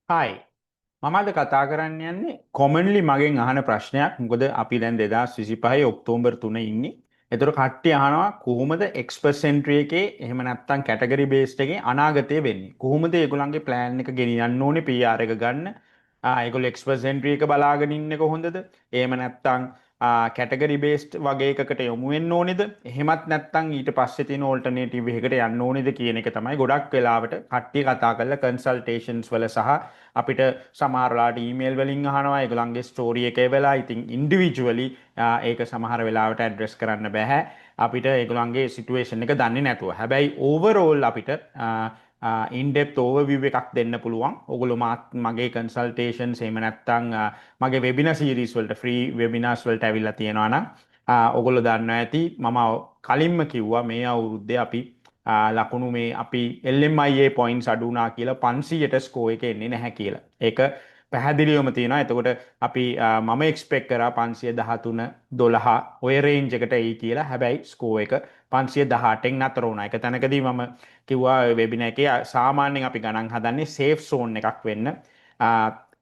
හයි මම අද කතා කරන්න යන්නේ කොමන්ලි මගෙන් අහන ප්‍රශ්නයක්. මොකද අපි දැන් 2025 ඔක්තෝබර් 3 ඉන්නේ. ඒතර කට්ටිය අහනවා කොහොමද එක්ස්පර්සෙන්ට්‍රි එකේ එහෙම නැත්නම් කැටගරි බේස්ඩ් එකේ අනාගතය වෙන්නේ? කොහොමද ඒගොල්ලන්ගේ ප්ලෑන් එක ගෙනියන්න ඕනේ PR එක ගන්න? ඒගොල්ලෝ එක්ස්පර්සෙන්ට්‍රි එක බලාගෙන ඉන්නේ කොහොමද? එහෙම නැත්නම් කැටගරි බේස්ඩ් වගේ එකකට යොමු වෙන්න ඕනේද? එහෙමත් නැත්නම් ඊට පස්සේ තියෙන ඕල්ටර්නේටිව් එකකට යන්න ඕනේද කියන එක තමයි ගොඩක් වෙලාවට කට්ටිය කතා කරලා කන්සල්ටේෂන්ස් වල සහ අපිට සමහරලාට ඊමේල් වලින් අහනවා ඒගොල්ලන්ගේ ස්ටෝරි එකේ වෙලා. ඉතින් ඉන්ඩිවිජුවලි ඒක සමහර වෙලාවට ඇඩ්‍රස් කරන්න බෑ අපිට ඒගොල්ලන්ගේ සිටුේෂන් එක දන්නේ නැතුව. හැබැයි ඕවරෝල් අපිට ඉන්ඩෙප්ත් ඕවර්විව් එකක් දෙන්න පුළුවන්. ඔයගොල්ලෝ මගේ කන්සල්ටේෂන්ස් එහෙම නැත්නම් මගේ වෙබිනා සීරීස් වලට ෆ්‍රී වෙබිනාර්ස් වලට ඇවිල්ලා තියෙනවා නම් ඔයගොල්ලෝ දන්නවා ඇති මම කලින්ම කිව්වා මේ අවුරුද්දේ අපි ලකුණු මේ අපි LMIA පොයින්ට්ස් අඩු වුණා කියලා 500ට ස්කෝර් එක එන්නේ නැහැ කියලා. ඒක පැහැදිලිවම තියෙනවා. එතකොට අපි මම එක්ස්පෙක්ට් කරා 513 12 ඔය රේන්ජ් එකට එයි කියලා. හැබැයි ස්කෝර් එක 518න් නතර වුණා. ඒක තැනකදී මම කිව්වා වෙබිනා එකේ සාමාන්‍යයෙන් අපි ගණන් හදන්නේ සේෆ් සෝන් එකක් වෙන්න.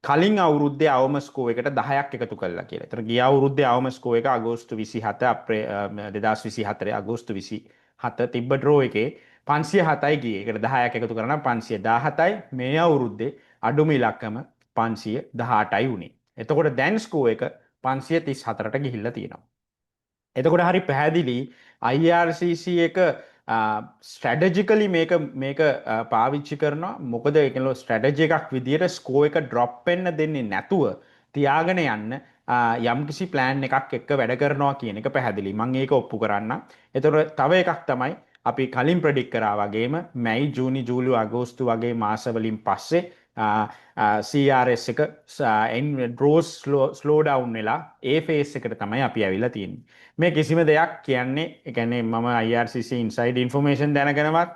කලින් අවුරුද්දේ අවම ස්කෝර් එකට 10ක් එකතු කළා කියලා. ඒතර ගිය අවුරුද්දේ අවම ස්කෝර් එක අගෝස්තු 27 2024 අගෝස්තු 27 තිබ්බ ඩ්‍රෝ එකේ 507යි ගියේ. ඒකට 10ක් එකතු කරනම් 517යි. මේ අවුරුද්දේ අඩුම ඉලක්කම 518යි උනේ. එතකොට දැන් ස්කෝර් එක 534ට ගිහිල්ලා තියෙනවා. එතකොට හරි පැහැදිලි IRCC එක ස්ට්‍රැටජිකලි මේක පාවිච්චි කරනවා. මොකද ඒකල ස්ට්‍රැටජි එකක් විදියට ස්කෝර් එක ඩ්‍රොප් වෙන්න දෙන්නේ නැතුව තියාගෙන යන්න යම්කිසි ප්ලෑන් එකක් එක්ක වැඩ කරනවා කියන එක පැහැදිලි. මම ඒක ඔප්පු කරන්නම්. එතකොට තව එකක් තමයි අපි කලින් ප්‍රෙඩික්ට් කරා වගේම මැයි ජූනි ජූලි අගෝස්තු වගේ මාසවලින් පස්සේ CRS එක ඩ්‍රෝස් ස්ලෝ ඩවුන් වෙලා ඒ ෆේස් එකට තමයි අපි ඇවිල්ලා තියෙන්නේ. මේ කිසිම දෙයක් කියන්නේ ඒ කියන්නේ මම IRCC ඉන්සයිඩ් ඉන්ෆර්මේෂන් දැනගෙනවත්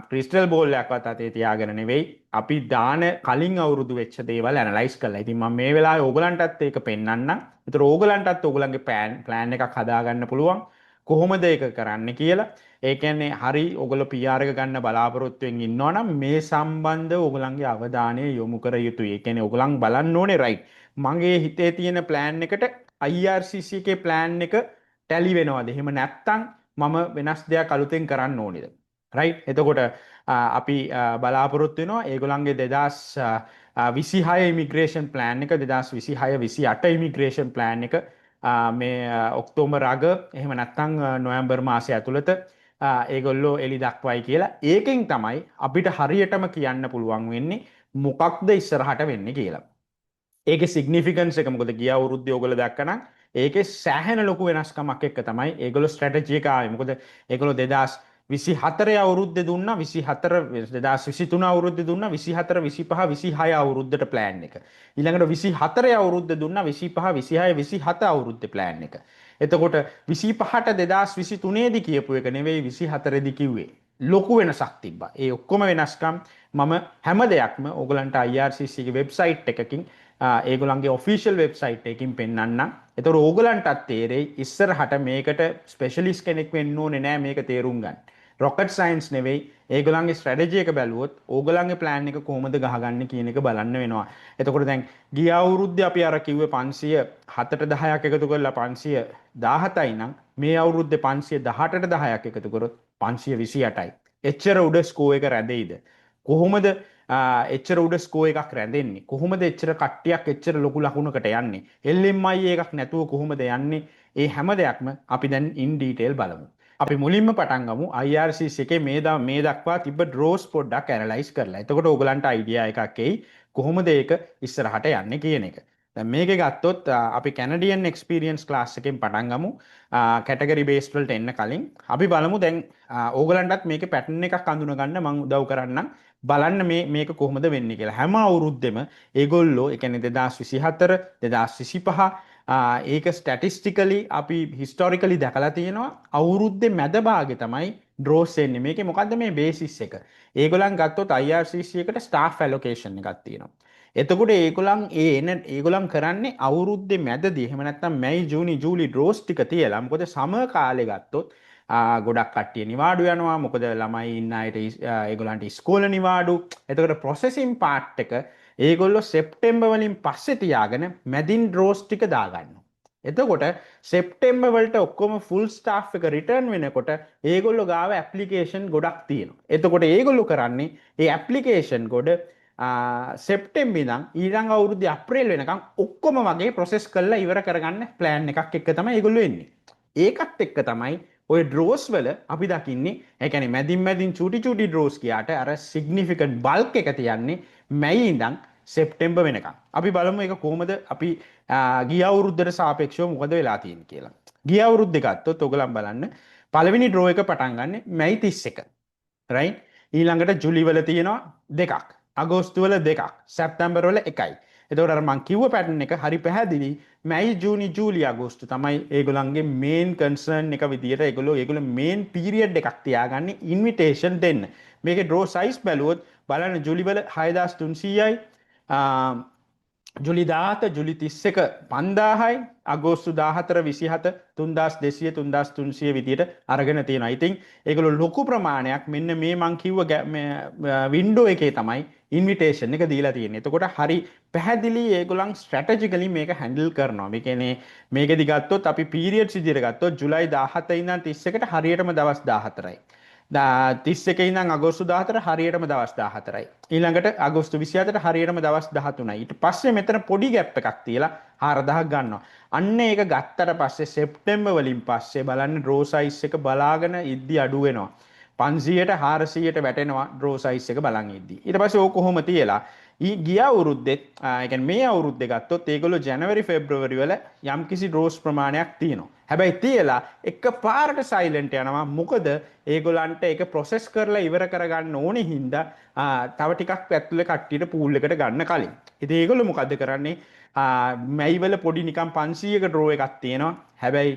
ක්‍රිස්ටල් බෝල් එකක්වත් අතේ තියාගෙන නෙවෙයි අපි දාන කලින් අවුරුදු වෙච්ච දේවල් ඇනලයිස් කරලා. ඉතින් මම මේ වෙලාවේ ඕගලන්ටත් ඒක පෙන්වන්නම්. ඒතර ඕගලන්ටත් ඕගලන්ගේ ප්ලෑන් එකක් හදාගන්න පුළුවන්. කොහොමද ඒක කරන්න කියලා. ඒ කියන්නේ හරි ඔයගොල්ලෝ PR එක ගන්න බලාපොරොත්තුෙන් ඉන්නවා නම් මේ සම්බන්ධව ඔයගලන්ගේ අවධානය යොමු කර යුතුයි. ඒ කියන්නේ ඔයගලන් බලන්න ඕනේ රයිට්. මගේ හිතේ තියෙන ප්ලෑන් එකට IRCC එකේ ප්ලෑන් එක ටැලි වෙනවද? එහෙම නැත්නම් මම වෙනස් දෙයක් අලුතෙන් කරන්න ඕනේද? රයිට්. එතකොට අපි බලාපොරොත්තු වෙනවා ඒගොල්ලන්ගේ 2026 ඉමිග්‍රේෂන් ප්ලෑන් එක 2026 28 ඉමිග්‍රේෂන් ප්ලෑන් එක මේ ඔක්තෝබර් අග එහෙම නැත්නම් නොවැම්බර් මාසය ඇතුළත ඒගොල්ලෝ එලි දක්වයි කියලා. ඒකෙන් තමයි අපිට හරියටම කියන්න පුළුවන් වෙන්නේ මොකක්ද ඉස්සරහට වෙන්නේ කියලා. ඒකේ සිග්නිෆිකන්ස් එක මොකද ගිය අවුරුද්දේ ඔයගොල්ලෝ දැක්කනම් ඒකේ සෑහෙන ලොකු වෙනස්කමක් එක්ක තමයි ඒගොල්ලෝ ස්ට්‍රැටජි එක ආවේ. මොකද ඒගොල්ලෝ 2024 අවුරුද්දේ දුන්නා 24 2023 අවුරුද්දේ දුන්නා 24 25 26 අවුරුද්දට ප්ලෑන් එක. ඊළඟට 24 අවුරුද්දේ දුන්නා 25 26 27 අවුරුද්දේ ප්ලෑන් එක. එතකොට 25ට 2023 දී කියපු එක නෙවෙයි 24 දී කිව්වේ. ලොකු වෙනසක් තිබ්බා. ඒ ඔක්කොම වෙනස්කම් මම හැම දෙයක්ම ඕගලන්ට IRCC ගේ වෙබ්සයිට් එකකින් ඒගොල්ලන්ගේ ඔෆිෂියල් වෙබ්සයිට් එකකින් පෙන්වන්නම්. ඒතකොට ඕගලන්ටත් තේරෙයි ඉස්සරහට මේකට ස්පෙෂලිස්ට් කෙනෙක් වෙන්න ඕනේ නෑ මේක තේරුම් ගන්න. රොකට් සයන්ස් නෙවෙයි ඒගොල්ලන්ගේ ස්ට්‍රැටජි එක බැලුවොත් ඕගොල්ලන්ගේ ප්ලෑන් එක කොහොමද ගහගන්නේ කියන එක බලන්න වෙනවා. එතකොට දැන් ගිය අවුරුද්දේ අපි අර කිව්වේ 507ට 10ක් එකතු කරලා 517යි නම් මේ අවුරුද්දේ 518ට 10ක් එකතු කරොත් 528යි. එච්චර උඩ ස්කෝර් එක රැඳෙයිද? කොහොමද එච්චර උඩ ස්කෝර් එකක් රැඳෙන්නේ? කොහොමද එච්චර කට්ටියක් එච්චර ලොකු ලකුණකට යන්නේ? LMI එකක් නැතුව කොහොමද යන්නේ? ඒ හැම දෙයක්ම අපි දැන් ඉන් ඩීටේල් බලමු. අපි මුලින්ම පටන් ගමු IRCC එකේ මේ දක්වා තිබ්බ ඩ්‍රෝස් පොඩ්ඩක් ඇනලයිස් කරලා. එතකොට ඕගලන්ට අයිඩියා එකක් එයි කොහොමද ඒක ඉස්සරහට යන්නේ කියන එක. දැන් මේකේ ගත්තොත් අපි කැනඩියන් එක්ස්පීරියන්ස් ක්ලාස් එකෙන් පටන් ගමු. කැටගරි බේස්ඩ් වලට එන්න කලින් අපි බලමු දැන් ඕගලන්ටත් මේකේ පැටර්න් එකක් අඳුන ගන්න මම උදව් කරන්නම්. බලන්න මේක කොහොමද වෙන්නේ කියලා. හැම අවුරුද්දෙම ඒගොල්ලෝ ඒ කියන්නේ 2024 2025 ඒක ස්ටැටිස්ටිකලි අපි හිස්ටෝරිකලි දැකලා තියෙනවා අවුරුද්දේ මැද භාගේ තමයි ඩ්‍රෝස් එන්නේ. මේකේ මොකද්ද මේ බේසිස් එක? ඒගොල්ලන් ගත්තොත් IRCC එකට ස්ටාෆ් ඇලොකේෂන් එකක් තියෙනවා. එතකොට ඒගොල්ලන් කරන්නේ අවුරුද්දේ මැදදී එහෙම නැත්නම් මැයි ජූනි ජූලි ඩ්‍රෝස් ටික තියලා. මොකද සමර් කාලේ ගත්තොත් ගොඩක් කට්ටිය නිවාඩු යනවා. මොකද ළමයි ඉන්න අයට ඒගොල්ලන්ට ඉස්කෝල නිවාඩු. එතකොට ප්‍රොසෙසින් පාර්ට් එක ඒගොල්ලෝ සෙප්ටෙම්බර් වලින් පස්සේ තියාගෙන මැදින් ඩ්‍රෝස් ටික දාගන්නවා. එතකොට සෙප්ටෙම්බර් වලට ඔක්කොම ෆුල් ස්ටාෆ් එක රිටර්න් වෙනකොට ඒගොල්ලෝ ගාව ඇප්ලිකේෂන් ගොඩක් තියෙනවා. එතකොට ඒගොල්ලෝ කරන්නේ ඒ ඇප්ලිකේෂන් ගොඩ සෙප්ටෙම්බර් ඉඳන් ඊළඟ අවුරුද්දේ අප්‍රේල් වෙනකම් ඔක්කොම වගේ ප්‍රොසෙස් කරලා ඉවර කරගන්න ප්ලෑන් එකක් එක්ක තමයි ඒගොල්ලෝ එන්නේ. ඒකත් එක්ක තමයි ඔය ඩ්‍රෝස් වල අපි දකින්නේ ඒ කියන්නේ මැදින් චූටි ඩ්‍රෝස් කියාට අර සිග්නිෆිකන්ට් බල්ක් එක තියන්නේ මැයි ඉඳන් සෙප්ටෙම්බර් වෙනකම්. අපි බලමු ඒක කොහොමද අපි ගිය අවුරුද්දට සාපේක්ෂව මොකද වෙලා තියෙන්නේ කියලා. ගිය අවුරුද්දේ ගත්තොත් ඔයගලන් බලන්න පළවෙනි ඩ්‍රෝ එක පටන් ගන්න මැයි 31. රයිට්? ඊළඟට ජුලි වල තියෙනවා දෙකක්. අගෝස්තු වල දෙකක්. සැප්තැම්බර් වල එකයි. එතකොට අර මං කිව්ව පැටර්න් එක හරි පැහැදිලි. මැයි ජූනි ජූලි අගෝස්තු තමයි ඒගොල්ලන්ගේ මේන් කන්සර්න් එක විදියට ඒගොල්ලෝ මේන් පීරියඩ් එකක් තියාගන්නේ ඉන්විටේෂන් දෙන්න. මේකේ ඩ්‍රෝ සයිස් බැලුවොත් බලන්න ජුලි වල 6300යි ජුලි 17 ජුලි 31 5000යි අගෝස්තු 14 27 3200 3300 විදියට අරගෙන තියෙනවා. ඉතින් ඒගොල්ලෝ ලොකු ප්‍රමාණයක් මෙන්න මේ මං කිව්ව වින්ඩෝ එකේ තමයි ඉන්විටේෂන් එක දීලා තියෙන්නේ. එතකොට හරි පැහැදිලි ඒගොල්ලන් ස්ට්‍රැටජිකලි මේක හැන්ඩල් කරනවා. මේ කියන්නේ මේකෙදි ගත්තොත් අපි පීරියඩ්ස් විදියට ගත්තොත් ජුලයි 17 ඉඳන් 31ට හරියටම දවස් 14යි. 31 ඉඳන් අගෝස්තු 14 හරියටම දවස් 14යි. ඊළඟට අගෝස්තු 27ට හරියටම දවස් 13යි. ඊට පස්සේ මෙතන පොඩි ගැප් එකක් තියලා 4000ක් ගන්නවා. අන්න ඒක ගත්තට පස්සේ සෙප්ටෙම්බර් වලින් පස්සේ බලන්න ඩ්‍රෝ සයිස් එක බලාගෙන ඉද්දි අඩු වෙනවා. 500ට 400ට වැටෙනවා ඩ්‍රෝ සයිස් එක බලන් ඉද්දි. ඊට පස්සේ ඕක කොහොම තියලා ගිය අවුරුද්දෙත් ඒ කියන්නේ මේ අවුරුද්දේ ගත්තොත් ඒගොල්ලෝ ජනවරි පෙබ්‍රවරි වල යම්කිසි ඩ්‍රෝස් ප්‍රමාණයක් තියෙනවා. හැබැයි තියලා එකපාරට සයිලන්ට් යනවා. මොකද ඒගොල්ලන්ට ඒක ප්‍රොසෙස් කරලා ඉවර කරගන්න ඕනේ හින්දා තව ටිකක් ඇතුලේ කට්ටියට පූල් එකට ගන්න කලින්. ඉතින් ඒගොල්ලෝ මොකද්ද කරන්නේ? මැයි වල පොඩි නිකන් 500ක ඩ්‍රෝ එකක් තියෙනවා. හැබැයි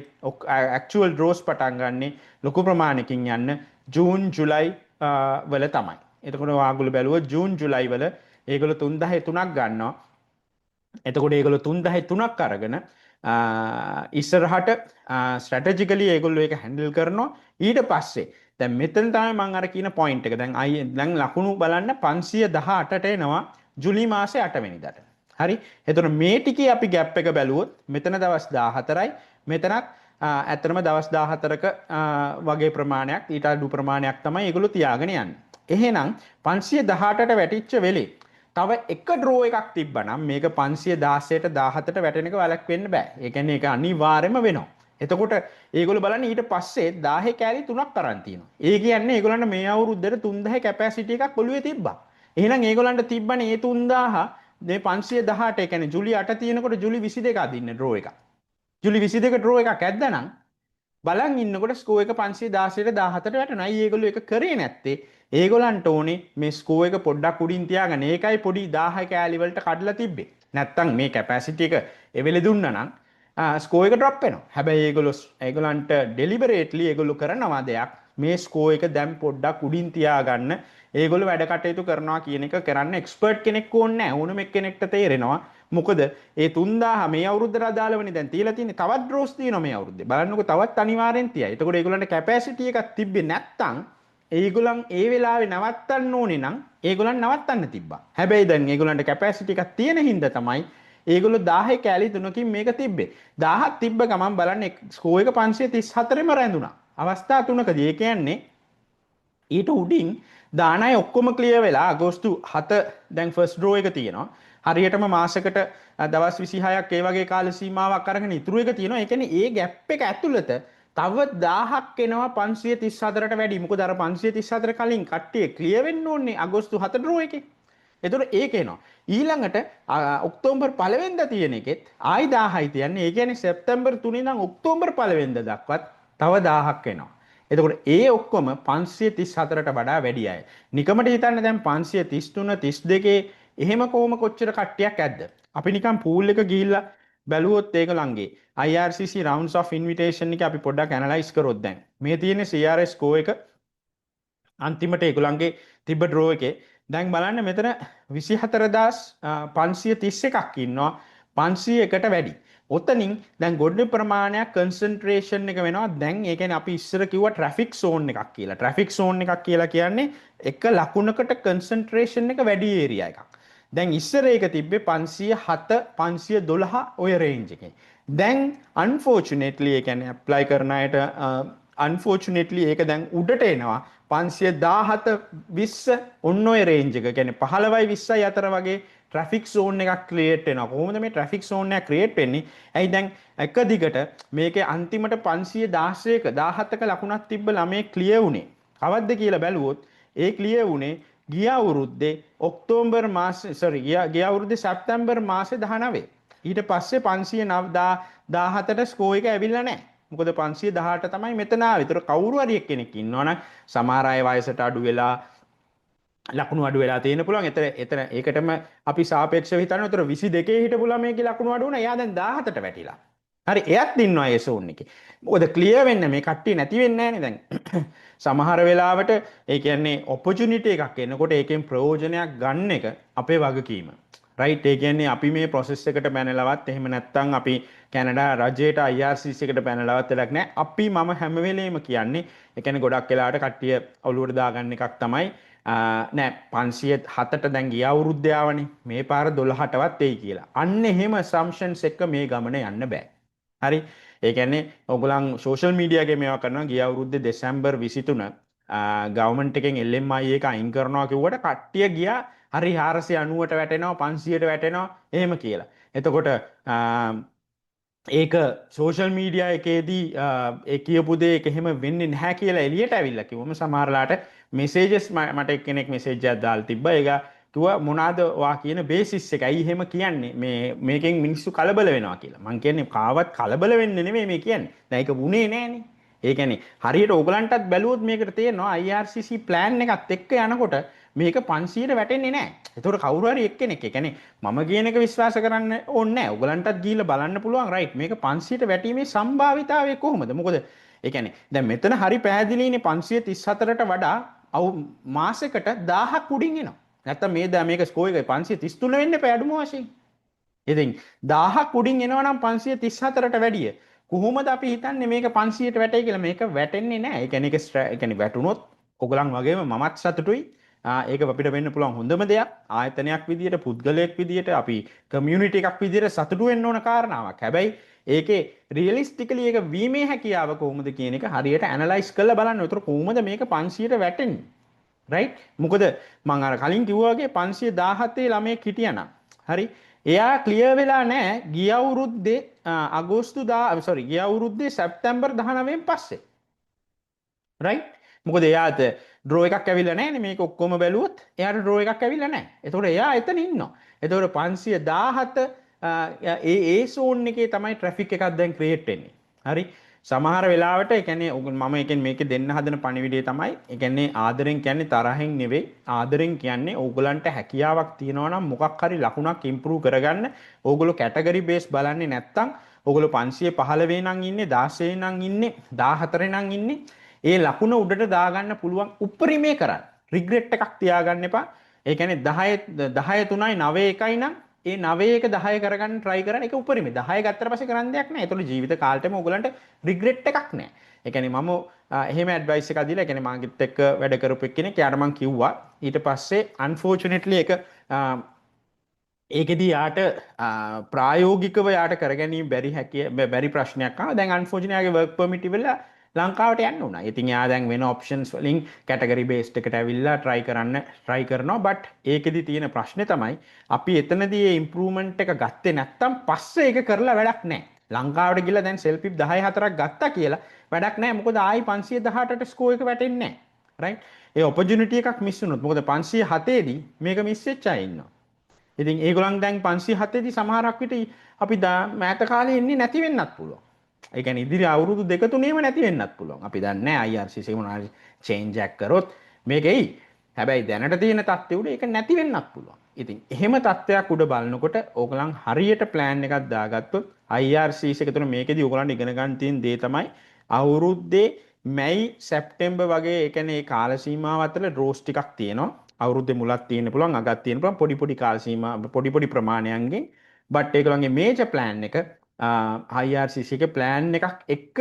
ඇක්චුවල් ඩ්‍රෝස් පටන් ගන්නෙ ලොකු ප්‍රමාණයකින් යන්න ජූන් ජුලයි වල තමයි. එතකොට ඔයාගොල්ලෝ බැලුවොත් ජූන් ජුලයි වල ඒගොල්ලෝ 3003ක් ගන්නවා. එතකොට ඒගොල්ලෝ 3003ක් අරගෙන ඉස්සරහට ස්ට්‍රැටජිකලි ඒගොල්ලෝ ඒක හැන්ඩල් කරනවා. ඊට පස්සේ දැන් මෙතන තමයි මම අර කියන පොයින්ට් එක. දැන් ලකුණු බලන්න 518ට එනවා ජුලි මාසේ 8 වෙනිදාට. හරි. එතකොට මේ ටිකේ අපි ગેප් එක බැලුවොත් මෙතන දවස් 14යි මෙතනත් ඇත්තටම දවස් 14ක වගේ ප්‍රමාණයක් ඊට අඩු ප්‍රමාණයක් තමයි ඒගොල්ලෝ තියාගෙන යන්නේ. එහෙනම් 518ට වැටිච්ච වෙලේ තව එක ඩ්‍රෝ එකක් තිබ්බනම් මේක 516ට 17ට වැටෙන එක වළක්වෙන්න බෑ. ඒ කියන්නේ ඒක අනිවාර්යයෙන්ම වෙනවා. එතකොට ඒගොල්ලෝ බලන්නේ ඊට පස්සේ 1000 කැලි 3ක් අරන් තියෙනවා. ඒ කියන්නේ ඒගොල්ලන්ට මේ අවුරුද්දට 3000 කැපැසිටි එකක් ඔළුවේ තිබ්බා. එහෙනම් ඒගොල්ලන්ට තිබ්බනේ මේ 3000 මේ 518 ඒ කියන්නේ ජුලි 8 තියෙනකොට ජුලි 22 අදින්න ඩ්‍රෝ එකක්. ජුලි 22 ඩ්‍රෝ එකක් ඇද්දනම් බලන් ඉන්නකොට ස්කෝ එක 516ට 17ට වැටෙනවා. අයි ඒගොල්ලෝ ඒක කරේ නැත්තේ ඒගොල්ලන්ට ඕනේ මේ ස්කෝ එක පොඩ්ඩක් උඩින් තියාගන්න. ඒකයි පොඩි 1000 කැලි වලට කඩලා තිබ්බේ. නැත්තම් මේ කැපැසිටි එක එවෙලේ දුන්නා නම් ස්කෝ එක ඩ්‍රොප් වෙනවා. හැබැයි ඒගොල්ලන්ට ඩෙලිබරේට්ලි ඒගොල්ලෝ කරනවා දෙයක් මේ ස්කෝ එක දැන් පොඩ්ඩක් උඩින් තියාගන්න. ඒගොල්ලෝ වැඩ කටයුතු කරනවා කියන එක කරන්න එක්ස්පර්ට් කෙනෙක් ඕනේ නැහැ. ඕනම එක්කෙනෙක්ට තේරෙනවා. මොකද ඒ 3000 මේ අවුරුද්දට අදාළවනේ දැන් තියලා තියෙන්නේ. තවත් ඩ්‍රෝස් තියෙනවා මේ අවුරුද්දේ. බලන්නකො තවත් අනිවාර්යෙන් තියයි. එතකොට ඒගොල්ලන්ට කැපැසිටි එකක් තිබ්බේ නැත්තම් ඒගොල්ලන් ඒ වෙලාවේ නවත්තන්න ඕනේ නම් ඒගොල්ලන් නවත්තන්න තිබ්බා. හැබැයි දැන් ඒගොල්ලන්ට කැපැසිටි එකක් තියෙන හින්දා තමයි ඒගොල්ලෝ 1000 කැලි 3කින් මේක තිබ්බේ. 1000ක් තිබ්බ ගමන් බලන්න ස්කෝ එක 534ෙම රැඳුණා. අවස්ථා තුනකදී ඒ කියන්නේ ඊට උඩින් දාන අය ඔක්කොම ක්ලියර් වෙලා අගෝස්තු 7 දැන් ෆස්ට් ඩ්‍රෝ එක තියෙනවා. හරියටම මාසෙකට දවස් 26ක් ඒ වගේ කාල සීමාවක් අරගෙන ඉතුරු එක තියෙනවා. ඒ කියන්නේ ඒ ગેප් එක ඇතුළත තව 1000ක් එනවා 534ට වැඩි. මොකද අර 534 කලින් කට්ටිය ක්ලියර් වෙන්න ඕනේ අගෝස්තු 7 ඩ්‍රෝ එකේ. එතකොට ඒක එනවා. ඊළඟට ඔක්තෝබර් 1 වෙනිදා තියෙන එකෙත් ආයි 1000යි තියන්නේ. ඒ කියන්නේ සැප්තැම්බර් 3 ඉඳන් ඔක්තෝබර් 1 වෙනිදා දක්වත් තව 1000ක් එනවා. එතකොට ඒ ඔක්කොම 534ට වඩා වැඩි අය. නිකමට හිතන්න දැන් 533 32 එහෙම කොච්චර කට්ටියක් ඇද්ද? අපි නිකන් පූල් එක ගිහිල්ලා බැලුවොත් ඒගොල්ලන්ගේ IRCC rounds of invitation එක අපි පොඩ්ඩක් ඇනලයිස් කරොත් දැන් මේ තියෙන්නේ CRS ස්කෝ එක අන්තිමට ඒගොල්ලන්ගේ තිබ්බ ඩ්‍රෝ එකේ දැන් බලන්න මෙතන 24531ක් ඉන්නවා 500කට වැඩි. ඔතනින් දැන් ගොඩ ප්‍රමාණයක් කන්සන්ට්‍රේෂන් එක වෙනවා. දැන් ඒ කියන්නේ අපි ඉස්සර කිව්වා ට්‍රැෆික් සෝන් එකක් කියලා. ට්‍රැෆික් සෝන් එකක් කියලා කියන්නේ එක ලකුණකට කන්සන්ට්‍රේෂන් එක වැඩි ඒරියා එකක්. දැන් ඉස්සර ඒක තිබ්බේ 507 512 ඔය රේන්ජ් එකේ. දැන් අන්ෆෝචුනේට්ලි ඒ කියන්නේ ඇප්ලයි කරන අයට අන්ෆෝචුනේට්ලි ඒක දැන් උඩට එනවා 517 20 ඔන්න ඔය රේන්ජ් එක. කියන්නේ 15යි 20යි අතර වගේ ට්‍රැෆික් සෝන් එකක් ක්‍රියේට් වෙනවා. කොහොමද මේ ට්‍රැෆික් සෝන් එක ක්‍රියේට් වෙන්නේ? ඇයි දැන් එක දිගට මේකේ අන්තිමට 516ක 17ක ලකුණක් තිබ්බ ළමේ ක්ලියර් වුණේ. කවද්ද කියලා බැලුවොත් ඒ ක්ලියර් වුණේ ගිය අවුරුද්දේ ඔක්තෝබර් මාසේ ගිය අවුරුද්දේ සැප්තැම්බර් මාසේ 19. ඊට පස්සේ 517ට ස්කෝර් එක ඇවිල්ලා නැහැ. මොකද 518 තමයි මෙතන ආවේ. ඒතර කවුරු හරි එක්කෙනෙක් ඉන්නවනම් සමහර අය වයසට අඩු වෙලා ලකුණු අඩු වෙලා තියෙන පුළුවන්. එතන ඒකටම අපි සාපේක්ෂව හිතනවා. ඒතර 22 හිටපු ළමයිගේ ලකුණු අඩු වුණා. එයා දැන් 17ට වැටිලා. හරි එයත් ඉන්නවා ඒ සෝන් එකේ. මොකද ක්ලියර් වෙන්න මේ කට්ටිය නැති වෙන්නේ නැහනේ දැන්. සමහර වෙලාවට ඒ කියන්නේ ඔපචුනිටි එකක් එනකොට ඒකෙන් ප්‍රයෝජනයක් ගන්න එක අපේ වගකීම. රයිට් ඒ කියන්නේ අපි මේ process එකට බැනලවත් එහෙම නැත්නම් අපි කැනඩා රජයට IRCC එකට බැනලවත් වැඩක් නැහැ. අපි මම හැම වෙලේම කියන්නේ ඒ කියන්නේ ගොඩක් වෙලාවට කට්ටිය ඔලුවට දාගන්න එකක් තමයි නෑ 507ට දැන් ගිය අවුරුද්දේ ආවනේ මේ පාර 12ටවත් එයි කියලා. අන්න එහෙම assumptions එක්ක මේ ගමන යන්න බෑ. හරි ඒ කියන්නේ ඔයගොල්ලන් සෝෂල් මීඩියා එකේ මේවා කරනවා ගිය අවුරුද්දේ දෙසැම්බර් 23 ගවර්න්මන්ට් එකෙන් LMI එක අයින් කරනවා කිව්වට කට්ටිය ගියා හරි 490ට වැටෙනවා 500ට වැටෙනවා එහෙම කියලා. එතකොට ඒක සෝෂල් මීඩියා එකේදී ඒ කියපු දේ ඒක එහෙම වෙන්නේ නැහැ කියලා එළියට ඇවිල්ලා කිව්වම සමහරලාට මෙසේජස් මට එක්කෙනෙක් මෙසේජ් එකක් දාලා තිබ්බා. ඒක කිව්වා මොනවාද වා කියන බේසිස් එක. ඇයි එහෙම කියන්නේ? මේකෙන් මිනිස්සු කලබල වෙනවා කියලා. මං කියන්නේ කාවත් කලබල වෙන්න නෙමෙයි මේ කියන්නේ. දැන් ඒක වුණේ නැහනේ. ඒ කියන්නේ හරියට ඕගලන්ටත් බැලුවොත් මේකට තේරෙනවා IRCC ප්ලෑන් එකත් එක්ක යනකොට මේක 500ට වැටෙන්නේ නැහැ. ඒතකොට කවුරු හරි එක්කෙනෙක් ඒ කියන්නේ මම කියන එක විශ්වාස කරන්න ඕනේ නැහැ. ඕගලන්ටත් ගිහිල්ලා බලන්න පුළුවන් රයිට්. මේක 500ට වැටීමේ සම්භාවිතාවය කොහොමද? මොකද ඒ කියන්නේ දැන් මෙතන හරි පැහැදිලිනේ 534ට වඩා මාසෙකට 1000ක් උඩින් එනවා. නැත්තම් මේක ස්කෝර් එක 533 වෙන්න එපා අඩුම වශයෙන්. ඉතින් 1000ක් උඩින් එනවා නම් 534ට වැඩිය. කොහොමද අපි හිතන්නේ මේක 500ට වැටේ කියලා? මේක වැටෙන්නේ නැහැ. ඒ කියන්නේ වැටුනොත් ඔයගලන් වගේම මමත් සතුටුයි. ඒක අපිට වෙන්න පුළුවන් හොඳම දෙයක්. ආයතනයක් විදියට, පුද්ගලයෙක් විදියට, අපි කමියුනිටි එකක් විදියට සතුටු වෙන්න ඕන කාරණාවක්. හැබැයි ඒකේ රියලිස්ටිකලි ඒක වීමේ හැකියාව කොහොමද කියන එක හරියට ඇනලයිස් කරලා බලන්න. උතර කොහොමද මේක 500ට වැටෙන්නේ? රයිට්? මොකද මම අර කලින් කිව්වා වගේ 517 ළමයෙක් හිටියානම්. හරි? එයා ක්ලියර් වෙලා නැහැ ගිය අවුරුද්දේ ගිය අවුරුද්දේ සැප්තැම්බර් 19 පස්සේ. රයිට්? මොකද එයාට ඩ්‍රෝ එකක් ඇවිල්ලා නැහැනේ මේක ඔක්කොම බැලුවොත් එයාට ඩ්‍රෝ එකක් ඇවිල්ලා නැහැ. ඒතකොට එයා එතන ඉන්නවා. ඒතකොට 517 ඒ සෝන් එකේ තමයි ට්‍රැෆික් එකක් දැන් ක්‍රියේට් වෙන්නේ. හරි? සමහර වෙලාවට ඒ කියන්නේ මම මේකේ දෙන්න හදන පණිවිඩය තමයි ඒ කියන්නේ ආදරෙන් කියන්නේ තරහෙන් නෙවෙයි. ආදරෙන් කියන්නේ ඕගලන්ට හැකියාවක් තියෙනවා නම් මොකක් හරි ලකුණක් ඉම්ප්‍රූව් කරගන්න ඕගොල්ලෝ කැටගරි බේස් බලන්නේ නැත්තම් ඕගොල්ලෝ 515 නම් ඉන්නේ 16 නම් ඉන්නේ 14 නම් ඉන්නේ ඒ ලකුණ උඩට දාගන්න පුළුවන් උපරිමේ කරන්න. රිග්‍රෙට් එකක් තියාගන්න එපා. ඒ කියන්නේ 10 3යි 9 1යි නම් ඒ 9 1 10 කරගන්න try කරන්න. ඒක උපරිමේ. 10 ගත්තට පස්සේ කරන්න දෙයක් නැහැ. ඒතකොට ජීවිත කාලෙටම ඔයගලන්ට රිග්‍රෙට් එකක් නැහැ. ඒ කියන්නේ මම එහෙම ඇඩ්වයිස් එකක් දීලා ඒ කියන්නේ මාගෙත් එක්ක වැඩ කරපු කෙනෙක් යාට මම කිව්වා. ඊට පස්සේ unfortunately ඒක ඒකෙදී යාට ප්‍රායෝගිකව යාට කරගැනීම බැරි ප්‍රශ්නයක් ආවා. දැන් unfortunately යාගේ work permit ඉවරලා ලංකාවට යන්න උනා. ඉතින් එයා දැන් වෙන ඔප්ෂන්ස් වලින් කැටගරි බේස්ඩ් එකට ඇවිල්ලා try කරනවා. බට් ඒකෙදි තියෙන ප්‍රශ්නේ තමයි අපි එතනදී මේ ඉම්ප්‍රූව්මන්ට් එක ගත්තේ නැත්තම් පස්සේ ඒක කරලා වැඩක් නැහැ. ලංකාවට ගිහලා දැන් සෙල්ෆිප් 10 4ක් ගත්තා කියලා වැඩක් නැහැ. මොකද ආයි 518ට ස්කෝර් එක වැටෙන්නේ නැහැ. රයිට්? ඒ ඔපචුනිටි එකක් මිස් වුණොත් මොකද 507 දී මේක මිස් වෙච්ච අය ඉන්නවා. ඉතින් ඒගොල්ලන් දැන් 507 දී සමහරක් විට අපි මෑත කාලේ ඉන්නේ නැති වෙන්නත් පුළුවන්. ඒ කියන්නේ ඉදිරි අවුරුදු 2 3ෙම නැති වෙන්නත් පුළුවන්. අපි දන්නේ නැහැ IRCC මොනවාරි චේන්ජ් එකක් කරොත් මේක එයි. හැබැයි දැනට තියෙන තත්ත්වෙ උඩ ඒක නැති වෙන්නත් පුළුවන්. ඉතින් එහෙම තත්ත්වයක් උඩ බලනකොට ඕගලන් හරියට ප්ලෑන් එකක් දාගත්තොත් IRCC එක තුන මේකෙදි ඕගලන්ට ඉගෙන ගන්න තියෙන දේ තමයි අවුරුද්දේ මැයි සැප්තැම්බර් වගේ ඒ කියන්නේ ඒ කාල සීමාව අතර ඩ්‍රෝස් ටිකක් තියෙනවා. අවුරුද්දේ මුලක් තියෙන්න පුළුවන් අගක් තියෙන්න පුළුවන් පොඩි පොඩි කාල සීමා පොඩි පොඩි ප්‍රමාණයන්ගෙන්. බට් ඒගොල්ලන්ගේ මේජර් ප්ලෑන් එක IRCC එකේ ප්ලෑන් එකක් එක්ක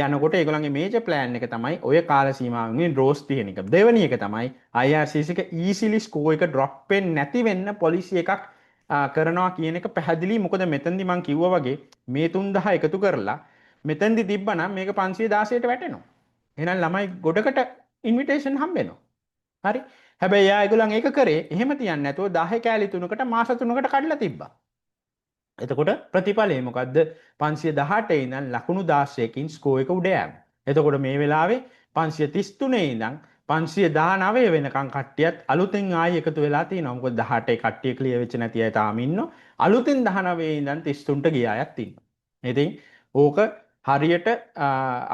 යනකොට ඒගොල්ලන්ගේ මේජර් ප්ලෑන් එක තමයි ඔය කාල සීමාවෙන් ඩ්‍රෝස් තියෙන එක. දෙවෙනි එක තමයි IRCC එක ඊසිලි ස්කෝර් එක ඩ්‍රොප් වෙන්නේ නැති වෙන්න පොලිසි එකක් කරනවා කියන එක පැහැදිලි. මොකද මෙතනදි මම කිව්වා වගේ මේ 3000 එකතු කරලා මෙතනදි තිබ්බනම් මේක 516ට වැටෙනවා. එහෙනම් ළමයි ගොඩකට ඉන්විටේෂන් හම්බ වෙනවා. හරි. හැබැයි යා ඒගොල්ලන් ඒක කරේ එහෙම තියන්නේ නැතුව 10 කෑලි තුනකට මාස 3කට කඩලා තිබ්බා. එතකොට ප්‍රතිඵලය මොකද්ද? 518 ඉඳන් ලකුණු 16කින් ස්කෝර් එක උඩ යෑම. එතකොට මේ වෙලාවේ 533 ඉඳන් 519 වෙනකන් කට්ටියත් අලුතෙන් ආයෙ එකතු වෙලා තියෙනවා. මොකද 18 කට්ටිය ක්ලියර් වෙච්ච නැති අය තාම ඉන්නවා. අලුතෙන් 19 ඉඳන් 33ට ගිය අයත් ඉන්නවා. ඉතින් ඕක හරියට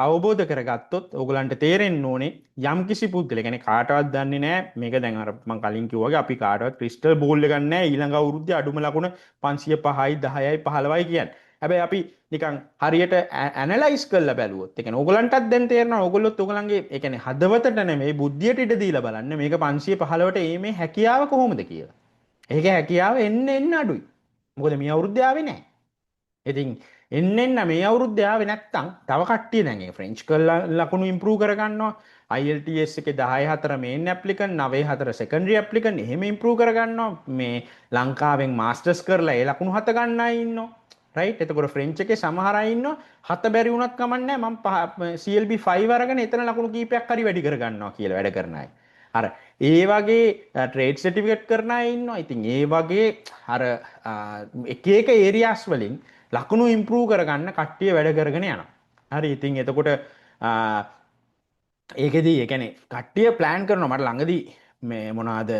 අවබෝධ කරගත්තොත් ඕගලන්ට තේරෙන්න ඕනේ යම් කිසි පුද්ගලයෙක් කියන්නේ කාටවත් දන්නේ නැහැ මේක දැන් අර මම කලින් කිව්වා වගේ අපි කාටවත් ක්‍රිස්ටල් බෝල් එකක් නැහැ ඊළඟ අවුරුද්දේ අඩුම ලකුණ 505යි 10යි 15යි කියන්නේ. හැබැයි අපි නිකන් හරියට ඇනලයිස් කරලා බැලුවොත් ඒ කියන්නේ ඕගලන්ටත් දැන් තේරෙනවා ඕගොල්ලොත් ඕගලන්ගේ ඒ කියන්නේ හදවතට නෙමෙයි බුද්ධියට ඉඩ දීලා බලන්න මේක 515ට එීමේ හැකියාව කොහොමද කියලා. ඒක හැකියාව එන්න අඩුයි. මොකද මේ අවුරුද්දේ ආවේ නැහැ. ඉතින් එන්න මේ අවුරුද්දේ ආවේ නැත්තම් තව කට්ටිය දැන් ඒ ෆ්‍රෙන්ච් කරලා ලකුණු ඉම්ප්‍රූව් කරගන්නවා IELTS එකේ 10/4 මේන් ඇප්ලිකන්ට් 9/4 සෙකන්ඩරි ඇප්ලිකන්ට් එහෙම ඉම්ප්‍රූව් කරගන්නවා මේ ලංකාවෙන් මාස්ටර්ස් කරලා ඒ ලකුණු 7 ගන්න අය ඉන්නවා රයිට් එතකොට ෆ්‍රෙන්ච් එකේ සමහර අය ඉන්නවා 7 බැරි වුණත් කමන්නේ මම CLB 5 අරගෙන එතන ලකුණු කීපයක් හරි වැඩි කරගන්නවා කියලා වැඩ කරන අය අර ඒ වගේ ට්‍රේඩ් සර්ටිෆිකේට් කරන අය ඉන්නවා ඉතින් ඒ වගේ අර එක එක ඒරියාස් වලින් ලකුණු ඉම්ප්‍රූව් කරගන්න කට්ටිය වැඩ කරගෙන යනවා. හරි ඉතින් එතකොට ඒකෙදී ඒ කියන්නේ කට්ටිය ප්ලෑන් කරනවා මට ළඟදී මේ මොනවාද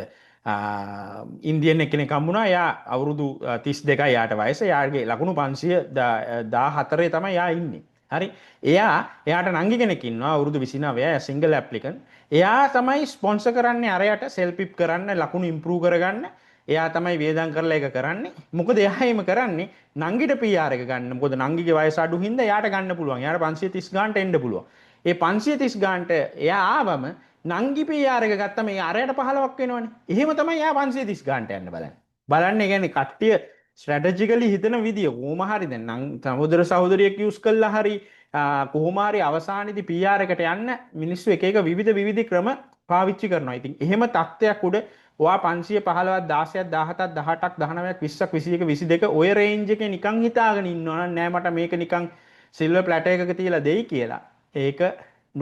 ඉන්දියන් එක්කෙනෙක් හම්බුණා. එයා අවුරුදු 32යි යාට වයස. එයාගේ ලකුණු 514 තමයි එයා ඉන්නේ. හරි. එයාට නංගි කෙනෙක් ඉන්නවා අවුරුදු 29. එයා සිංගල් ඇප්ලිකන්ට්. එයා තමයි ස්පොන්සර් කරන්නේ අරයට සෙල්ෆ් කරන්න ලකුණු ඉම්ප්‍රූව් කරගන්න. එයා තමයි වේදම් කරලා ඒක කරන්නේ. මොකද එයා එහෙම කරන්නේ නංගිට PR එක ගන්න. මොකද නංගිගේ වයස අඩු හින්දා එයාට ගන්න පුළුවන්. එයාට 530 ගානට එන්න පුළුවන්. ඒ 530 ගානට එයා ආවම නංගි PR එක ගත්තම ඒ අරයට 15ක් වෙනවනේ. එහෙම තමයි එයා 530 ගානට යන්න බලන්නේ. බලන්න ඒ කියන්නේ කට්ටිය ස්ට්‍රැටජිකලි හිතන විදිය කොහොම හරි දැන් සහෝදර සහෝදරියෙක් යූස් කළා හරි කොහොම හරි අවසානයේදී PR එකට යන්න මිනිස්සු එක එක විවිධ ක්‍රම පාවිච්චි කරනවා. ඉතින් එහෙම තත්ත්වයක් උඩ ඔයා 515ක් 16ක් 17ක් 18ක් 19ක් 20ක් 21 22 ඔය රේන්ජ් එකේ නිකන් හිතාගෙන ඉන්නවා නම් නෑ මට මේක නිකන් සිල්වර් ප්ලැටර් එකක තියලා දෙයි කියලා. ඒක